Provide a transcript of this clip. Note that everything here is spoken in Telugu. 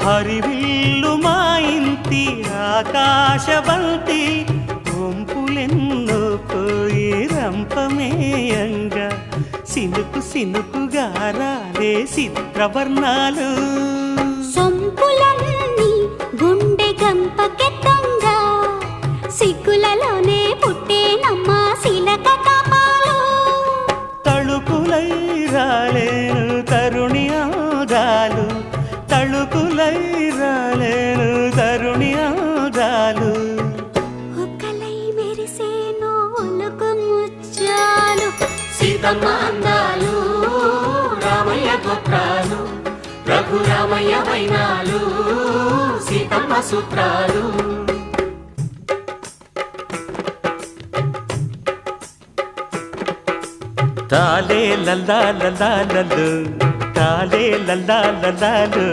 హరివిల్లు మా ఇంటి ఆకాశవంతి వంపులెన్నో పోయి రంపమేయంగా సినుకు సినుకుగా రాలే చిత్రవర్ణాలు సొంపులన్నీ గుండె గంపకెత్తంగా సిగ్గులలోనే పుట్టేనమ్మా శిలక కపాలు తళుకులై రాలేను తరుణి ఆదాలు తళుకులై రాలేను తరుణి ఆదాలు ఒక్కలై మెరిసేను ఒలుకు ముచ్చాలు సీతమ్మ అందాలు రామయ్య గోత్రాలు రఘురామయ్య వైనాలు సీతమ్మ సూత్రాలు తాలే లల్లా లల్లా లల్లు తాలే లల్లా లల్లాలు